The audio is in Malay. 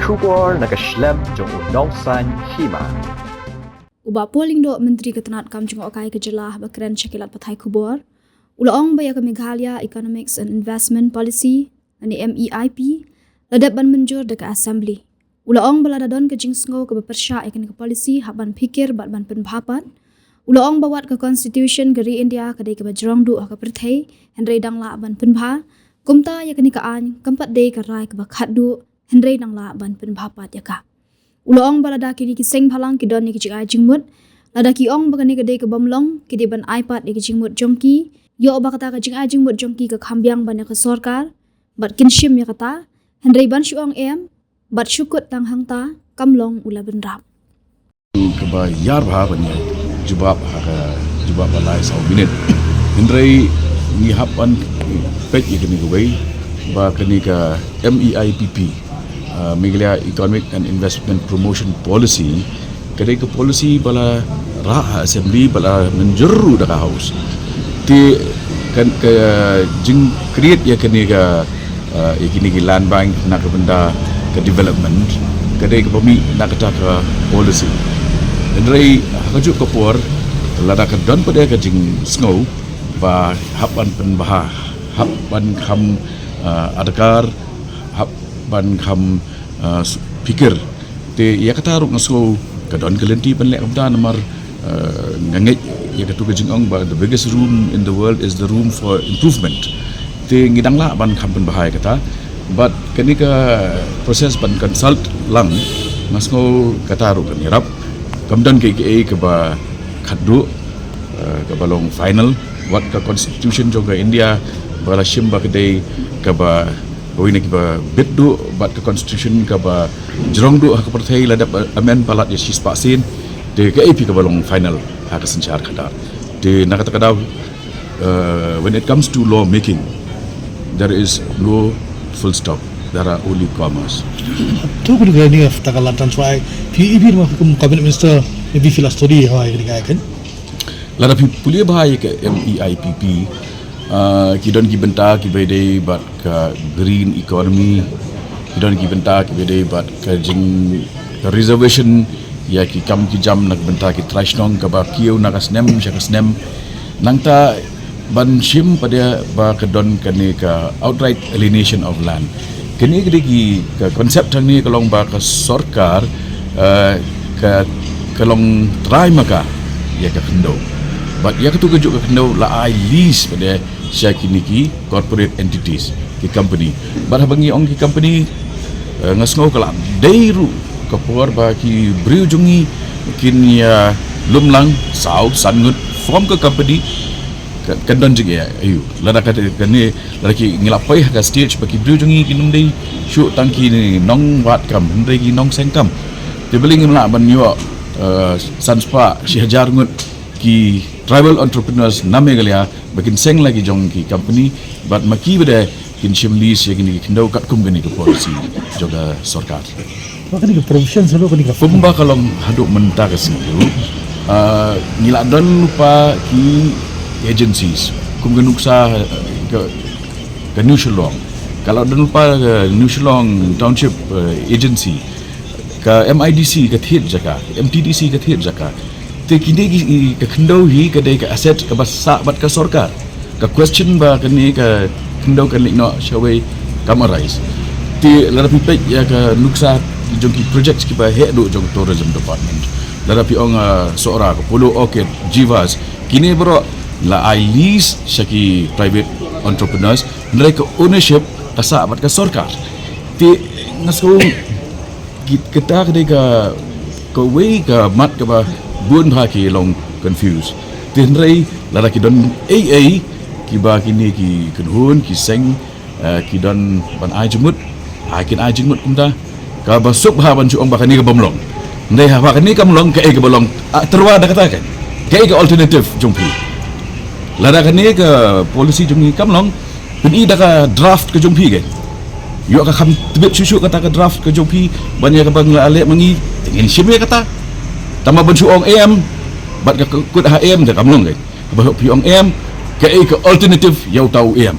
Kubor nakaslem jong unongsan hima. Uba polling do Menteri Ketenat Kam Jung Okai Kejelah Bakran Syakilat Pathai Kubor. Ulaong Baya ke Meghalaya Economics and Investment Policy ani MEIP ladap ban menjur dekat Assembly. Ulaong baladadon ke jingsngo ke bepersya ikan ke polisi haban pikir bat ban penbahapat. Ulaong bawat ke Constitution geri India kedai ke bajrong du ke perthai Henry dangla ban penbha kumta ya kini kaan keempat day ke rai ke bakat du Henry dangla ban penbahapat ya ka. Ulaong balada kini kiseng phalang kidon ni kicik ajingmut lada ki ong bagani kedai ke bamlong kidi ban iPad ni kicingmut jongki yo bakata ke jing ajingmut jongki ke khambyang ban ke sarkar bat kinshim ya kata Henry ban syuong em bat syukut tang hangta kamlong ula benrap keba yar bha banya jubab balai sau minit Henry ni hapan pek ikini gawai ba kini ka MEIPP Meghalaya Economic and Investment Promotion Policy kedai ke policy bala ra assembly bala menjeru dak house ti kan ke jing create ya kini ka ikini ki land bank nak ke benda ke development kedai ke pemi nak kata ke policy Henry hajuk kopor lada ke don pada ke jing snow ba hapan penbah hapan kham adakar ban kham pikir te ya kata ruk ngaso kadon kelenti penlek kamda nomor ngangit ya katu kejingong ba the biggest room in the world is the room for improvement te ngidangla ban kham pen bahai kata but kenika proses ban consult lang ngaso kata ruk nirap kamdan ke ba khaddu ke balong final wat ka constitution juga India bala shimba kedai ke ba ini kita bedu buat ke constitution ke ba jerong du hak pertai ladap amen palat ya sis paksin de ke AP ke balong final hak sencar kadar de nak kata kadau when it comes to law making there is no full stop, there are only commas. Tu kudu gani of takalatan try PEP ma cabinet minister maybe fila story hai kini kan ladap pulia bahaya ke MEIPP kidon ki benta ki bedai bat ka green economy kidon ki benta ki bedai bat ka jing reservation ya ki kam ki jam nak benta ki trashnong ka ba kiu nak snem nangta ban shim pada ba ka don kani ka outright alienation of land kini ki ka konsep tang ni kalong ba ka sarkar ka kalong try maka ya ka kendo but ya ketu kejuk ka kendo la ai lease pada syakini ki corporate entities ki company bah bangi ong ki company ngasngo kala deiru kapor ba ki briujungi kin ya lumlang sau sangut form ke company kendon juga ya ayu lada kata kani laki ngilapai ka stage bagi briujungi kinum dei syu tangki ni nong wat kam ndai ki nong sengkam tebeling mla ban yo sanspa syahjar ngut ki tribal entrepreneurs na Meghalaya bakin seng lagi jong ki company but maki beda kin shimlis ya kini kindau kat kum gani ke policy juga sarkar makani ke provision selalu kani ke pemba kalong haduk mentah ke sini ngila don lupa ki agencies kum genuksa ke New Shillong kalau don lupa ke New Shillong township agency ke MIDC ke thit jaka MTDC ke thit jaka te kini ke kendau hi ke dai ke aset ke basa bat ke sarkar ke question ba kini ke kendau kan likno shawai kamarais te larapi pek ya ke nuksa jongki project ki ba he do jong tourism department larapi ong seorang ke polo orchid jivas kini bro la I lease syaki private entrepreneurs mereka ownership tasa bat ke sarkar te ngaso kita ke dai ke way ke mat ke ba bun haki long confused tinrai lara ki don AA ki ba kini ki kunhun ki seng ki don ban ajmut akin ajmut kumta ka basuk ha ban chuong bakani ka bomlong ndai ha bakani ka bomlong ke bolong terwa da katakan ke alternative jongpi lara kani ka policy jongi kamlong pini da ka draft ke jongpi ke yo ka kham tibet susu kata ka draft ke jongpi banyak ka bangla ale mangi ingin shime kata tama ban suong em bat ka kut ha em da kamlong ke ba piong em ke alternative yau tau em